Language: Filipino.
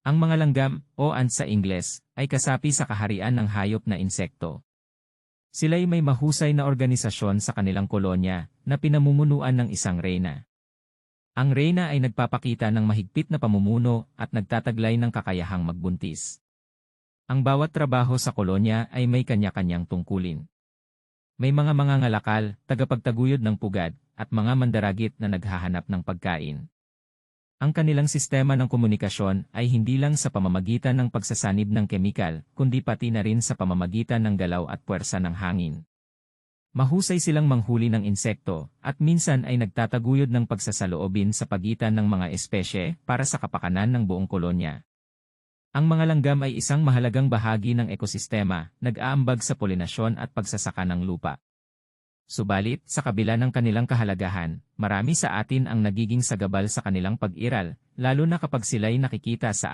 Ang mga langgam, o ants sa Ingles, ay kasapi sa kaharian ng hayop na insekto. Sila'y may mahusay na organisasyon sa kanilang kolonya, na pinamumunuan ng isang reyna. Ang reyna ay nagpapakita ng mahigpit na pamumuno at nagtataglay ng kakayahang magbuntis. Ang bawat trabaho sa kolonya ay may kanya-kanyang tungkulin. May mga mangangalakal, tagapagtaguyod ng pugad, at mga mandaragit na naghahanap ng pagkain. Ang kanilang sistema ng komunikasyon ay hindi lang sa pamamagitan ng pagsasanib ng kemikal, kundi pati na rin sa pamamagitan ng galaw at puwersa ng hangin. Mahusay silang manghuli ng insekto, at minsan ay nagtataguyod ng pagsasaloobin sa pagitan ng mga espesye para sa kapakanan ng buong kolonya. Ang mga langgam ay isang mahalagang bahagi ng ekosistema, nag-aambag sa polinasyon at pagsasaka ng lupa. Subalit, sa kabila ng kanilang kahalagahan, marami sa atin ang nagiging sagabal sa kanilang pag-iral, lalo na kapag sila'y nakikita sa